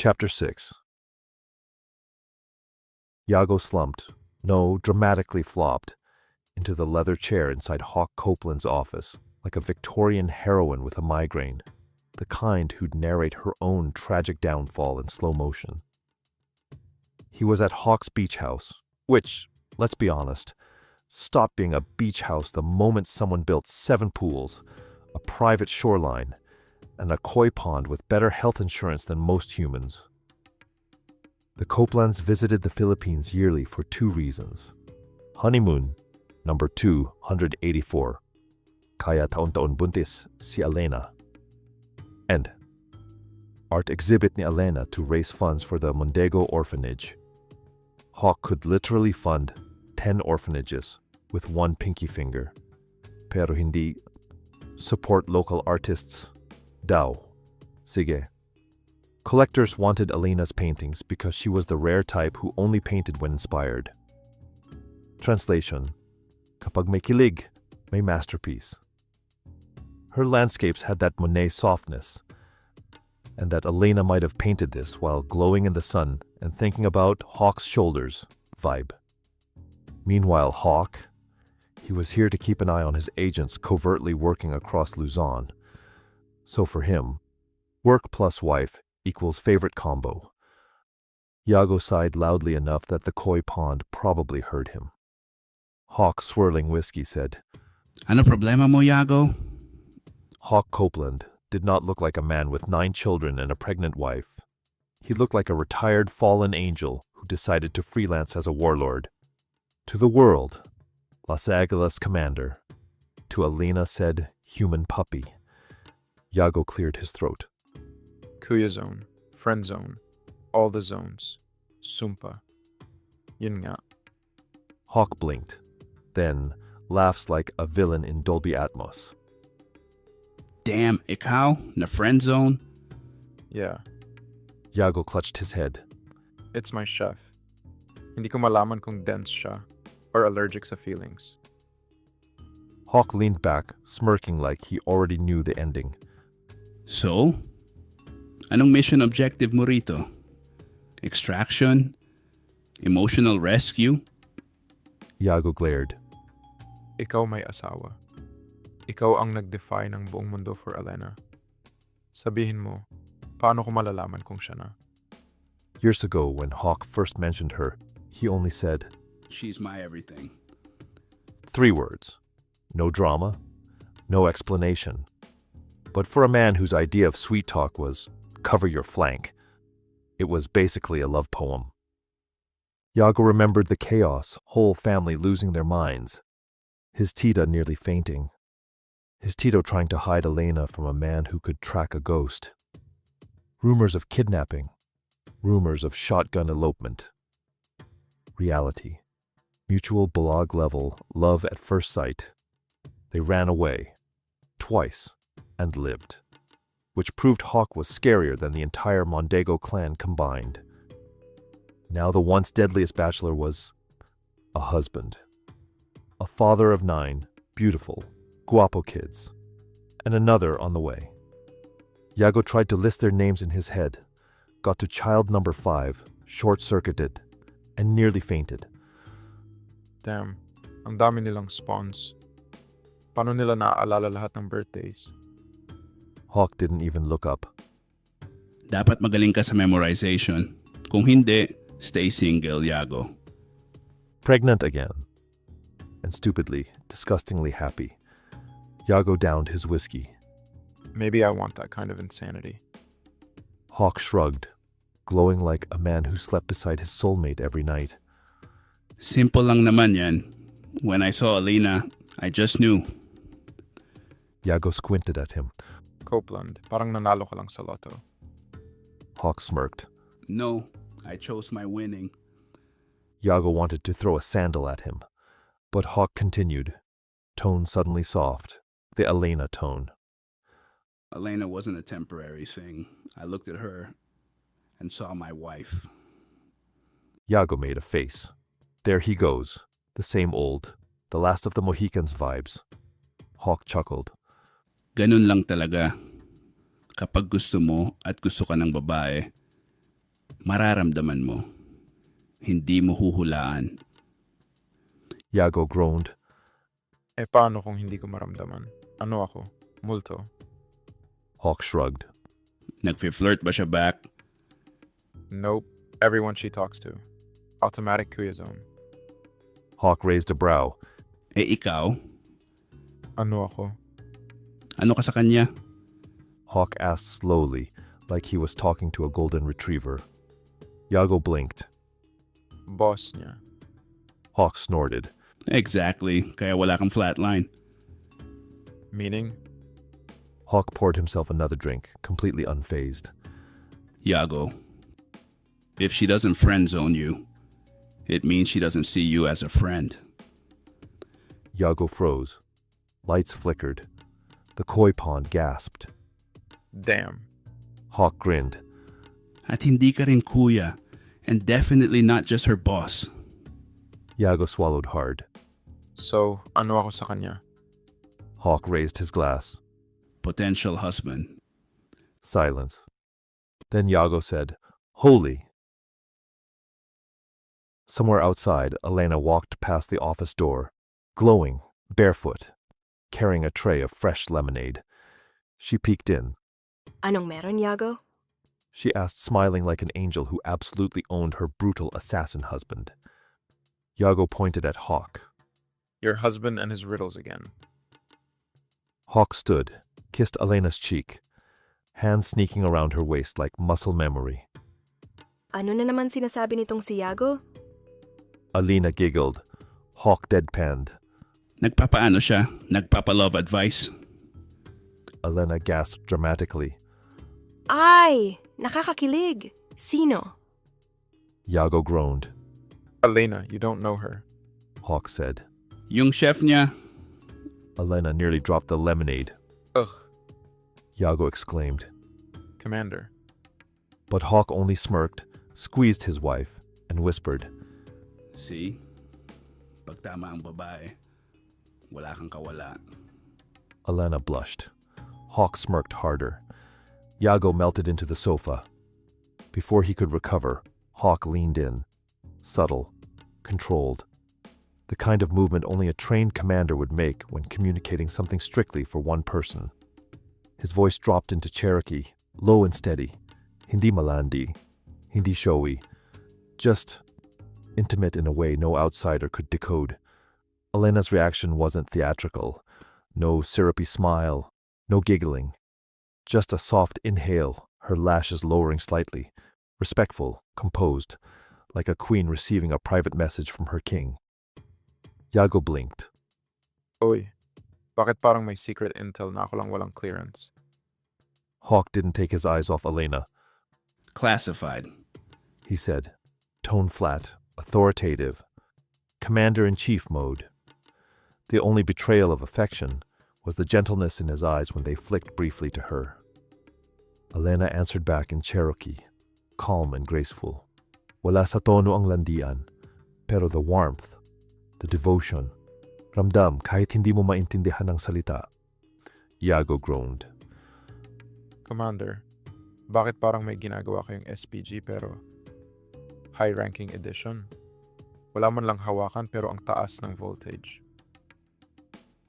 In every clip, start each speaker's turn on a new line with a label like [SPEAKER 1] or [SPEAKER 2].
[SPEAKER 1] Chapter 6. Yago slumped, no, dramatically flopped, into the leather chair inside Hawk Copeland's office, like a Victorian heroine with a migraine, the kind who'd narrate her own tragic downfall in slow motion. He was at Hawk's beach house, which, let's be honest, stopped being a beach house the moment someone built 7 pools, a private shoreline, and a koi pond with better health insurance than most humans. The Copelands visited the Philippines yearly for 2 reasons. Honeymoon, number 284. Kaya taon-taon buntis si Elena. And art exhibit ni Elena to raise funds for the Mondego orphanage. Hawk could literally fund 10 orphanages with one pinky finger. Pero hindi support local artists. Daw. Sige. Collectors wanted Elena's paintings because she was the rare type who only painted when inspired. Translation: kapag may kilig, may masterpiece. Her landscapes had that Monet softness, and that Elena might have painted this while glowing in the sun and thinking about Hawk's shoulders vibe. Meanwhile, Hawk, he was here to keep an eye on his agents covertly working across Luzon. So for him, work plus wife equals favorite combo. Yago sighed loudly enough that the koi pond probably heard him. Hawk, swirling whiskey, said,
[SPEAKER 2] Ano problema mo, Yago?
[SPEAKER 1] Hawk Copeland did not look like a man with 9 children and a pregnant wife. He looked like a retired fallen angel who decided to freelance as a warlord. To the world, Las Aguilas commander. To Elena said, human puppy. Yago cleared his throat.
[SPEAKER 3] Kuya-zone, friend zone, all the zones, sumpa. Yun nga.
[SPEAKER 1] Hawk blinked, then laughs like a villain in Dolby Atmos.
[SPEAKER 2] Damn, ikaw? Na friend zone?
[SPEAKER 3] Yeah,
[SPEAKER 1] Yago clutched his head.
[SPEAKER 3] it's my chef. Hindi ko malaman kung dense siya or allergic sa feelings.
[SPEAKER 1] Hawk leaned back, smirking like he already knew the ending.
[SPEAKER 2] So? Anong mission objective mo rito? Extraction? Emotional rescue?
[SPEAKER 1] Yago glared.
[SPEAKER 3] Ikaw may asawa. Ikaw ang nag-defy ng buong mundo for Elena. Sabihin mo, paano ko malalaman kung siya na?
[SPEAKER 1] Years ago, when Hawk first mentioned her, he only said
[SPEAKER 2] She's my everything.
[SPEAKER 1] 3 words. No drama, no explanation. But for a man whose idea of sweet talk was cover your flank, it was basically a love poem. Yago remembered the chaos, whole family losing their minds. His Tita nearly fainting. His Tito trying to hide Elena from a man who could track a ghost. Rumors of kidnapping. Rumors of shotgun elopement. Reality. Mutual blog level love at first sight. They ran away. Twice. And lived. Which proved Hawk was scarier than the entire Mondego clan combined. Now the once deadliest bachelor was a husband. A father of 9, beautiful, guapo kids. And another on the way. Yago tried to list their names in his head, got to child number 5, short-circuited, and nearly fainted.
[SPEAKER 3] Damn, ang dami nilang spawns. Paano nila naaalala lahat ng birthdays?
[SPEAKER 1] Hawk didn't even look up.
[SPEAKER 2] Dapat magaling ka sa memorization. Kung hindi, stay single, Yago.
[SPEAKER 1] Pregnant again. And stupidly, disgustingly happy. Yago downed his whiskey.
[SPEAKER 3] Maybe I want that kind of insanity.
[SPEAKER 1] Hawk shrugged, glowing like a man who slept beside his soulmate every night.
[SPEAKER 2] Simple lang naman yan. When I saw Elena, I just knew.
[SPEAKER 1] Yago squinted at him.
[SPEAKER 3] Copeland, parang nanalo ka lang sa loto.
[SPEAKER 1] Hawk smirked.
[SPEAKER 2] No, I chose my winning.
[SPEAKER 1] Yago wanted to throw a sandal at him. But Hawk continued, tone suddenly soft, the Elena tone.
[SPEAKER 2] Elena wasn't a temporary thing. I looked at her and saw my wife.
[SPEAKER 1] Yago made a face. There he goes, the same old, the last of the Mohicans vibes. Hawk chuckled.
[SPEAKER 2] Ganun lang talaga. Kapag gusto mo at gusto ka ng babae, Mararamdaman mo. Hindi mo huhulaan.
[SPEAKER 1] Yago groaned.
[SPEAKER 3] Paano kung hindi ko maramdaman? Ano ako? Multo?
[SPEAKER 1] Hawk shrugged.
[SPEAKER 2] Nagfi-flirt ba siya back?
[SPEAKER 3] Nope. Everyone she talks to. Automatic Kuya-zone.
[SPEAKER 1] Hawk raised a brow.
[SPEAKER 2] Ikaw?
[SPEAKER 3] Ano ako?
[SPEAKER 2] Ano ka sa kanya?
[SPEAKER 1] Hawk asked slowly, like he was talking to a golden retriever. Yago blinked.
[SPEAKER 3] Boss niya.
[SPEAKER 1] Hawk snorted.
[SPEAKER 2] Exactly. Kaya wala kang flatline.
[SPEAKER 3] Meaning?
[SPEAKER 1] Hawk poured himself another drink, completely unfazed.
[SPEAKER 2] Yago, if she doesn't friend zone you, it means she doesn't see you as a friend.
[SPEAKER 1] Yago froze. Lights flickered. The koi pond gasped.
[SPEAKER 3] Damn.
[SPEAKER 1] Hawk grinned.
[SPEAKER 2] At hindi ka rin kuya, and definitely not just her boss.
[SPEAKER 1] Yago swallowed hard.
[SPEAKER 3] So, ano ako sa kanya?
[SPEAKER 1] Hawk raised his glass.
[SPEAKER 2] Potential husband.
[SPEAKER 1] Silence. Then Yago said, "Holy." Somewhere outside, Elena walked past the office door, glowing, barefoot, carrying a tray of fresh lemonade. She peeked in.
[SPEAKER 4] Anong meron, Yago?
[SPEAKER 1] She asked, smiling like an angel who absolutely owned her brutal assassin husband. Yago pointed at Hawk.
[SPEAKER 3] Your husband and his riddles again.
[SPEAKER 1] Hawk stood, kissed Elena's cheek, hands sneaking around her waist like muscle memory.
[SPEAKER 4] Ano na naman sinasabi nitong si Yago?
[SPEAKER 1] Alina giggled. Hawk deadpanned.
[SPEAKER 2] Nagpapaano siya? Nagpapa-love advice?
[SPEAKER 1] Elena gasped dramatically.
[SPEAKER 4] Ay! Nakakakilig! Sino?
[SPEAKER 1] Yago groaned.
[SPEAKER 3] Elena, you don't know her.
[SPEAKER 1] Hawk said.
[SPEAKER 2] Yung chef niya?
[SPEAKER 1] Elena nearly dropped the lemonade.
[SPEAKER 3] Ugh.
[SPEAKER 1] Yago exclaimed.
[SPEAKER 3] Commander.
[SPEAKER 1] But Hawk only smirked, squeezed his wife, and whispered.
[SPEAKER 2] See? Pag tama ang babae, wala kang kawala.
[SPEAKER 1] Elena blushed. Hawk smirked harder. Yago melted into the sofa. Before he could recover, Hawk leaned in. Subtle, controlled. The kind of movement only a trained commander would make when communicating something strictly for one person. His voice dropped into Cherokee, low and steady. Hindi malandi, hindi showy. Just intimate in a way no outsider could decode. Elena's reaction wasn't theatrical. No syrupy smile, no giggling. Just a soft inhale, her lashes lowering slightly. Respectful, composed, like a queen receiving a private message from her king. Yago blinked.
[SPEAKER 3] Oy, bakit parang may secret intel na ako lang walang clearance?
[SPEAKER 1] Hawk didn't take his eyes off Elena.
[SPEAKER 2] Classified.
[SPEAKER 1] He said, tone flat, authoritative, commander-in-chief mode. The only betrayal of affection was the gentleness in his eyes when they flicked briefly to her. Elena answered back in Cherokee, calm and graceful. Wala sa tono ang landian, pero the warmth, the devotion, ramdam kahit hindi mo maintindihan ang salita. Yago groaned.
[SPEAKER 3] Commander, bakit parang may ginagawa kayong SPG pero high-ranking edition? Wala man lang hawakan pero ang taas ng voltage.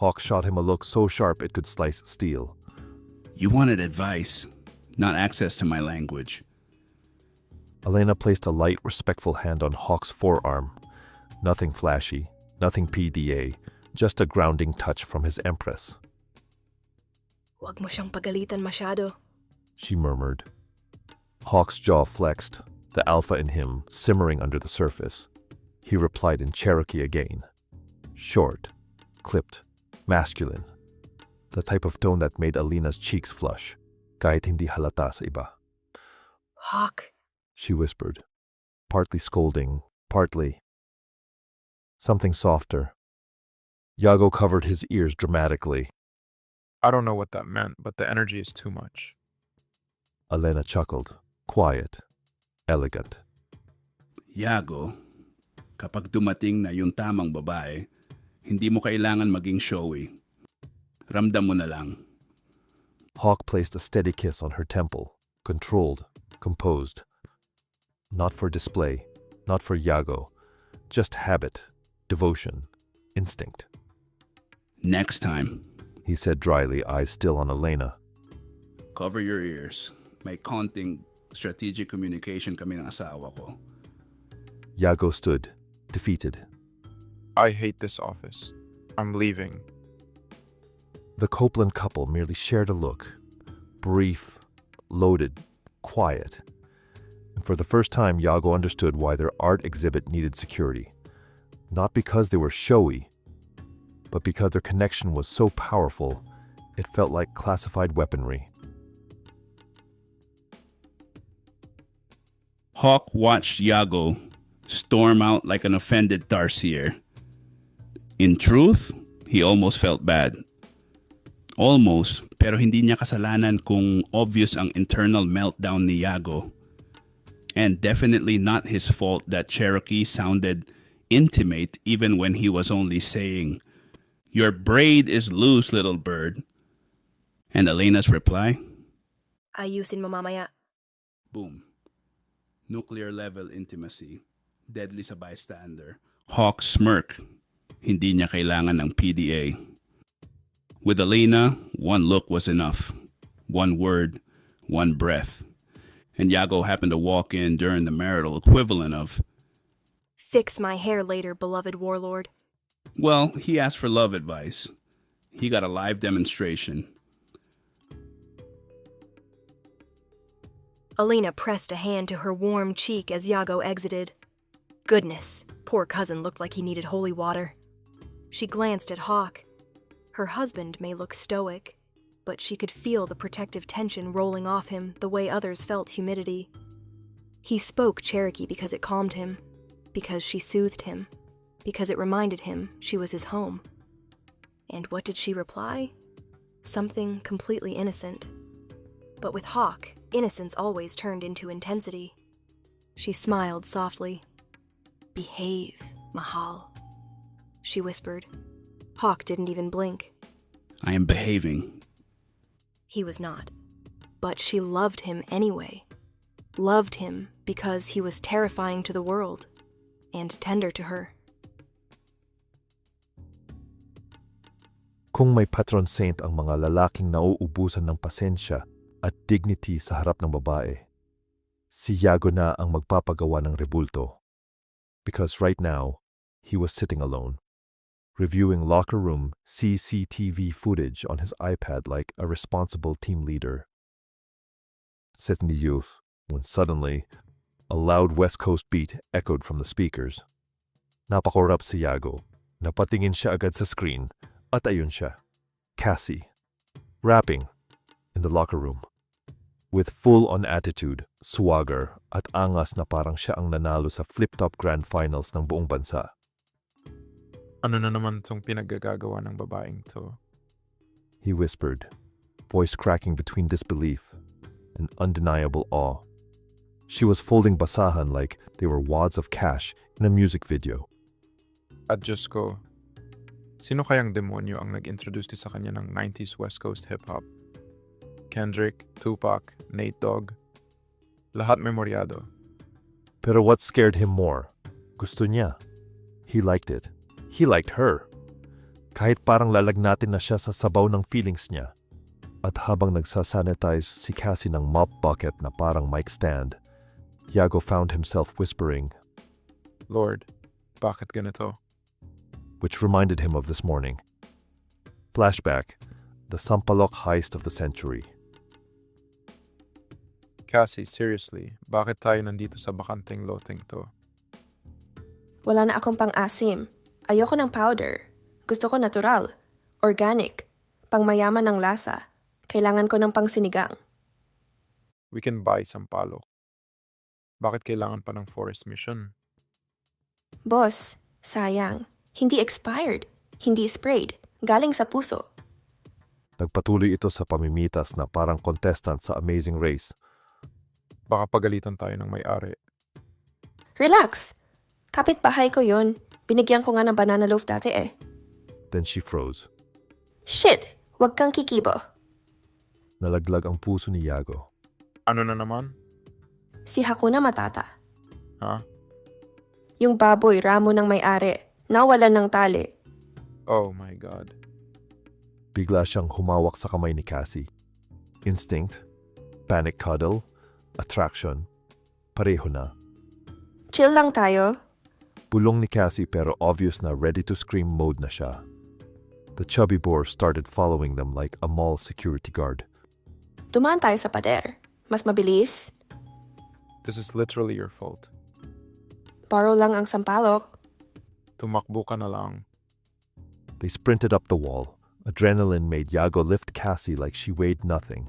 [SPEAKER 1] Hawk shot him a look so sharp it could slice steel.
[SPEAKER 2] You wanted advice, not access to my language.
[SPEAKER 1] Elena placed a light, respectful hand on Hawk's forearm. Nothing flashy, nothing PDA, just a grounding touch from his empress.
[SPEAKER 4] Huwag mo siyang pagalitan masyado.
[SPEAKER 1] She murmured. Hawk's jaw flexed, the alpha in him simmering under the surface. He replied in Cherokee again. Short, clipped, masculine. The type of tone that made Alina's cheeks flush, kahit hindi halata sa iba.
[SPEAKER 4] Hawk,
[SPEAKER 1] She whispered, partly scolding, partly something softer. Yago covered his ears dramatically.
[SPEAKER 3] I don't know what that meant, but the energy is too much.
[SPEAKER 1] Elena chuckled, quiet, elegant.
[SPEAKER 2] Yago, kapag dumating na yung tamang babae, hindi mo kailangan maging showy. Ramdam mo na lang.
[SPEAKER 1] Hawk placed a steady kiss on her temple, controlled, composed. Not for display, not for Yago. Just habit, devotion, instinct.
[SPEAKER 2] Next time,
[SPEAKER 1] He said dryly, eyes still on Elena.
[SPEAKER 2] cover your ears. May konting strategic communication kami ng asawa ko.
[SPEAKER 1] Yago stood, defeated.
[SPEAKER 3] I hate this office. I'm leaving.
[SPEAKER 1] The Copeland couple merely shared a look. Brief, loaded, quiet. And for the first time, Yago understood why their art exhibit needed security. Not because they were showy, but because their connection was so powerful, it felt like classified weaponry.
[SPEAKER 2] Hawk watched Yago storm out like an offended tarsier. In truth, he almost felt bad. Almost, pero hindi niya kasalanan kung obvious ang internal meltdown ni Yago. And definitely not his fault that Cherokee sounded intimate even when he was only saying, "Your braid is loose, little bird." And Elena's reply?
[SPEAKER 4] Ayusin mo mamaya.
[SPEAKER 2] Boom. Nuclear level intimacy. Deadly sa bystander. Hawk smirk. Hindi niya kailangan ng PDA. With Elena, one look was enough. One word, one breath. And Yago happened to walk in during the marital equivalent of,
[SPEAKER 4] Fix my hair later, beloved warlord.
[SPEAKER 2] well, he asked for love advice. He got a live demonstration.
[SPEAKER 4] Elena pressed a hand to her warm cheek as Yago exited. Goodness, poor cousin looked like he needed holy water. She glanced at Hawk. Her husband may look stoic, but she could feel the protective tension rolling off him the way others felt humidity. He spoke Cherokee because it calmed him, because she soothed him, because it reminded him she was his home. And what did she reply? Something completely innocent. But with Hawk, innocence always turned into intensity. She smiled softly. Behave, Mahal, she whispered. Hawk didn't even blink.
[SPEAKER 2] I am behaving.
[SPEAKER 4] He was not. But she loved him anyway. Loved him because he was terrifying to the world and tender to her.
[SPEAKER 1] Kung may patron saint ang mga lalaking nauubusan ng pasensya at dignity sa harap ng babae, si Yago na ang magpapagawa ng rebulto. Because right now, he was sitting alone, reviewing locker room CCTV footage on his iPad like a responsible team leader. Set in the youth, when suddenly, a loud West Coast beat echoed from the speakers. Napakorap si Yago. Napatingin siya agad sa screen, at ayun siya, Cassie, rapping in the locker room. With full-on attitude, swagger, at angas na parang siya ang nanalo sa flip-top grand finals ng buong bansa.
[SPEAKER 3] Ano na naman tong pinaggagawa ng babaeng to?
[SPEAKER 1] He whispered, voice cracking between disbelief and undeniable awe. She was folding basahan like they were wads of cash in a music video.
[SPEAKER 3] At Diyos ko, sino kayang demonyo ang nag-introduce sa kanya ng 90s West Coast hip-hop? Kendrick, Tupac, Nate Dogg, lahat memoryado.
[SPEAKER 1] Pero what scared him more? Gusto niya. He liked it. He liked her. Kahit parang lalagnatin na siya sa sabaw ng feelings niya. At habang nagsasanitize si Cassie ng mop bucket na parang mic stand, Yago found himself whispering,
[SPEAKER 3] Lord, bakit ganito?
[SPEAKER 1] which reminded him of this morning. Flashback, the Sampalok heist of the century.
[SPEAKER 3] Cassie, seriously, bakit tayo nandito sa bakanteng loteng to?
[SPEAKER 5] Wala na akong pang-asim. Ayoko ng powder. Gusto ko natural, organic, pangmayaman ng lasa. Kailangan ko ng pang-sinigang.
[SPEAKER 3] We can buy Sampalok. Bakit kailangan pa ng forest mission?
[SPEAKER 5] Boss, sayang. Hindi expired. Hindi sprayed. Galing sa puso.
[SPEAKER 1] Nagpatuloy ito sa pamimitas na parang contestant sa Amazing Race.
[SPEAKER 3] Baka pagalitan tayo ng may-ari.
[SPEAKER 5] Relax! Kapit-bahay ko yon. Binigyan ko nga ng banana loaf dati eh.
[SPEAKER 1] Then she froze.
[SPEAKER 5] Shit! Huwag kang kikibo.
[SPEAKER 1] Nalaglag ang puso ni Yago.
[SPEAKER 3] Ano na naman?
[SPEAKER 5] Si Hakuna Matata.
[SPEAKER 3] Ha?
[SPEAKER 5] Yung baboy, ramo ng may-ari. Nawalan ng tali.
[SPEAKER 3] Oh my God.
[SPEAKER 1] Bigla siyang humawak sa kamay ni Cassie. Instinct, panic cuddle, attraction, pareho na.
[SPEAKER 5] Chill lang tayo.
[SPEAKER 1] Bulong ni Cassie pero obvious na ready to scream mode na siya. The chubby boar started following them like a mall security guard.
[SPEAKER 5] Dumaan tayo sa pader. Mas mabilis.
[SPEAKER 3] This is literally your fault.
[SPEAKER 5] Borrow lang ang sampalok.
[SPEAKER 3] Tumakbo ka na lang.
[SPEAKER 1] They sprinted up the wall. Adrenaline made Yago lift Cassie like she weighed nothing.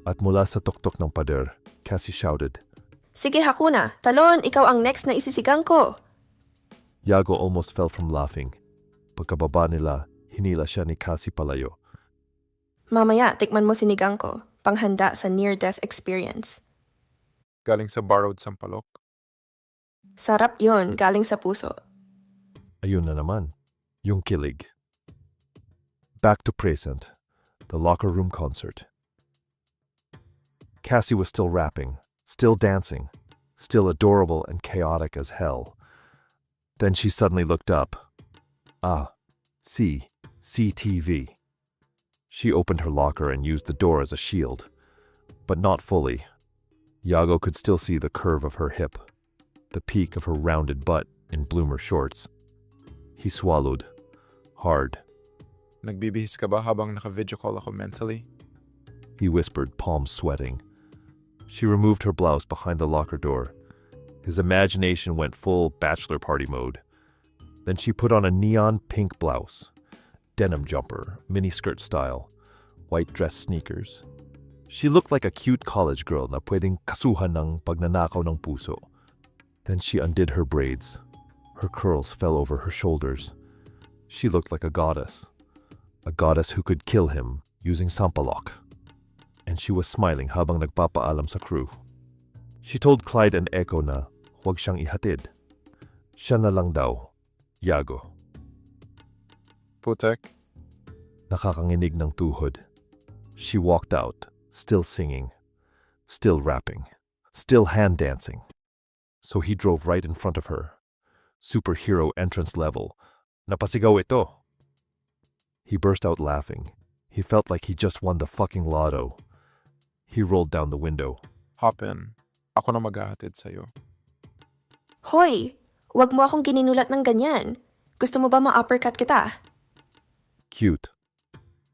[SPEAKER 1] At mula sa tuktok ng pader, Cassie shouted.
[SPEAKER 5] Sige Hakuna, talon, ikaw ang next na isisigang ko.
[SPEAKER 1] Yago almost fell from laughing. Pagkababa nila, hinila siya ni Cassie palayo.
[SPEAKER 5] Mamaya, tikman mo sinigang ko. Panghanda sa near-death experience.
[SPEAKER 3] Galing sa borrowed Sampalok.
[SPEAKER 5] Sarap yon, galing sa puso.
[SPEAKER 1] Ayun na naman, yung Kilig. Back to present, the locker room concert. Cassie was still rapping, still dancing, still adorable and chaotic as hell. Then she suddenly looked up. CTV. She opened her locker and used the door as a shield, but not fully. Yago could still see the curve of her hip, the peak of her rounded butt in bloomer shorts. He swallowed, hard.
[SPEAKER 3] Nagbibihis ka ba habang naka-video call ako mentally?
[SPEAKER 1] He whispered, palms sweating. She removed her blouse behind the locker door. His imagination went full bachelor party mode. Then she put on a neon pink blouse, denim jumper, miniskirt style, white dress sneakers. She looked like a cute college girl na pwedeng kasuhan ng pagnanakaw ng puso. Then she undid her braids. Her curls fell over her shoulders. She looked like a goddess who could kill him using Sampalok. And she was smiling habang nagpapaalam sa crew. She told Clyde and Echo na huwag siyang ihatid. Siya na lang daw, Yago.
[SPEAKER 3] Putek,
[SPEAKER 1] Nakakanginig ng tuhod. She walked out, still singing, still rapping, still hand dancing. So he drove right in front of her. Superhero entrance level. Napasigaw ito. He burst out laughing. He felt like he just won the fucking lotto. He rolled down the window.
[SPEAKER 3] hop in. Ako na maghahatid sa'yo.
[SPEAKER 5] Hoy, wag mo akong gininulat ng ganyan. Gusto mo ba ma-uppercut kita?
[SPEAKER 1] Cute.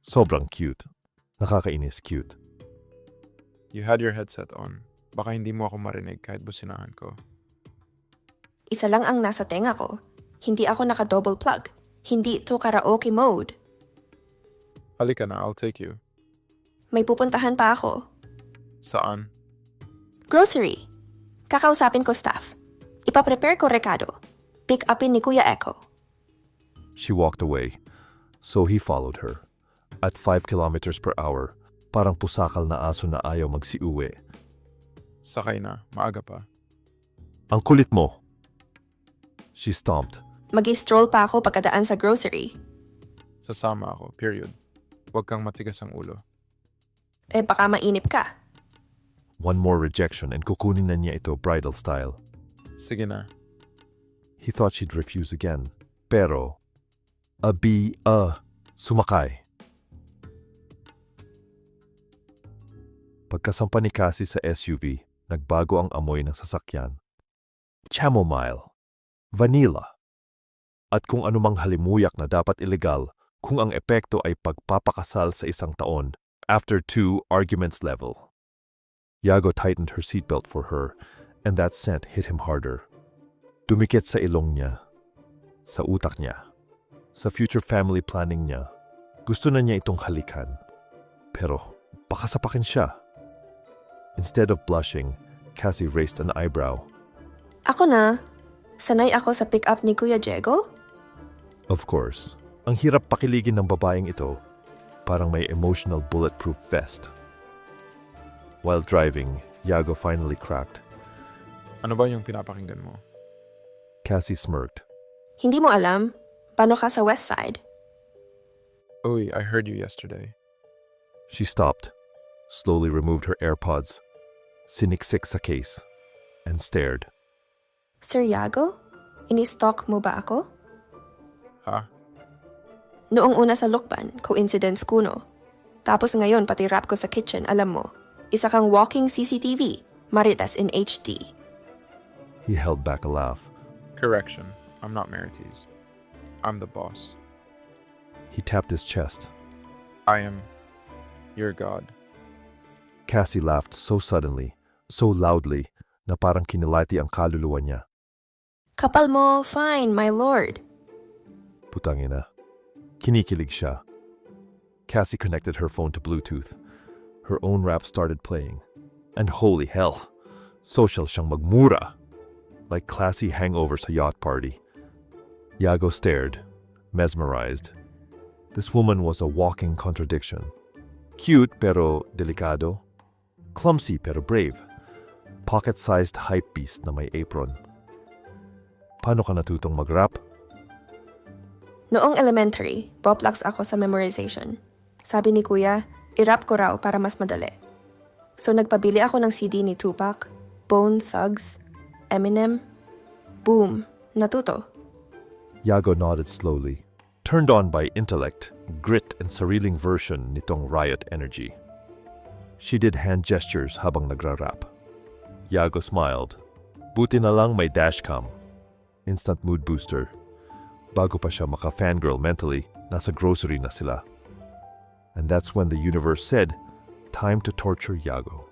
[SPEAKER 1] Sobrang cute. Nakakainis cute.
[SPEAKER 3] You had your headset on. Baka hindi mo ako marinig kahit businahan ko.
[SPEAKER 5] Isa lang ang nasa tenga ko. Hindi ako naka-double plug. Hindi ito karaoke mode.
[SPEAKER 3] Halika na, I'll take you.
[SPEAKER 5] May pupuntahan pa ako.
[SPEAKER 3] Saan?
[SPEAKER 5] Grocery. Kakausapin ko staff. Ipaprepare ko rekado. Pick upin ni Kuya Echo.
[SPEAKER 1] She walked away. So he followed her. At 5 kilometers per hour, parang pusakal na aso na ayaw magsiuwi.
[SPEAKER 3] Sakay na, maaga pa.
[SPEAKER 1] Ang kulit mo! She stomped.
[SPEAKER 5] Mag-stroll pa ako pagkadaan sa grocery.
[SPEAKER 3] Sasama ako, period. Huwag kang matigas ang ulo.
[SPEAKER 5] Eh baka mainip ka.
[SPEAKER 1] One more rejection and kukunin na niya ito bridal style.
[SPEAKER 3] Sige na.
[SPEAKER 1] He thought she'd refuse again. Pero, sumakay. Pagkasampa ni Cassie sa SUV, nagbago ang amoy ng sasakyan. Chamomile, vanilla, at kung anumang halimuyak na dapat illegal kung ang epekto ay pagpapakasal sa isang taon after 2 arguments level. Yago tightened her seatbelt for her, and that scent hit him harder. Dumikit sa ilong niya, sa utak niya, sa future family planning niya. Gusto na niya itong halikan. Pero baka sapakin siya. Instead of blushing, Cassie raised an eyebrow.
[SPEAKER 5] Ako na. Sanay ako sa pick-up ni Kuya Diego?
[SPEAKER 1] Of course, ang hirap pakiligin ng babaeng ito, parang may emotional bulletproof vest. While driving, Yago finally cracked.
[SPEAKER 3] Ano ba yung pinapakinggan mo?
[SPEAKER 1] Cassie smirked.
[SPEAKER 5] Hindi mo alam. Paano ka sa west side?
[SPEAKER 3] Uy, I heard you yesterday.
[SPEAKER 1] She stopped, slowly removed her AirPods, siniksik sa case, and stared.
[SPEAKER 5] Sir Yago? Ini-stalk mo ba ako?
[SPEAKER 3] Ha?
[SPEAKER 5] Noong una sa Lukban, coincidence kuno. Tapos ngayon pati rap ko sa kitchen, alam mo. Isa kang walking CCTV, maritas in HD.
[SPEAKER 1] He held back a laugh.
[SPEAKER 3] Correction. I'm not Marites. I'm the boss.
[SPEAKER 1] He tapped his chest.
[SPEAKER 3] I am your god.
[SPEAKER 1] Cassie laughed so suddenly, so loudly, na parang kinilati ang kaluluwa niya.
[SPEAKER 5] Kapal mo, fine, my lord.
[SPEAKER 1] Putangina. Kinikilig siya. Cassie connected her phone to Bluetooth. Her own rap started playing. And holy hell, social siyang magmura. Like classy hangover sa yacht party. Yago stared, mesmerized. This woman was a walking contradiction. Cute pero delicado. Clumsy pero brave. Pocket-sized hype beast na may apron. Paano ka natutong mag-rap?
[SPEAKER 5] Noong elementary, poplax ako sa memorization. Sabi ni Kuya, i-rap ko raw para mas madali. So nagpabili ako ng CD ni Tupac, Bone Thugs, Eminem. Boom, natuto.
[SPEAKER 1] Yago nodded slowly, turned on by intellect, grit and sariling version nitong riot energy. She did hand gestures habang nagra-rap. Yago smiled. Buti na lang may dashcam. Instant mood booster. Bago pa siya maka-fangirl mentally, nasa grocery na sila. And that's when the universe said, time to torture Yago.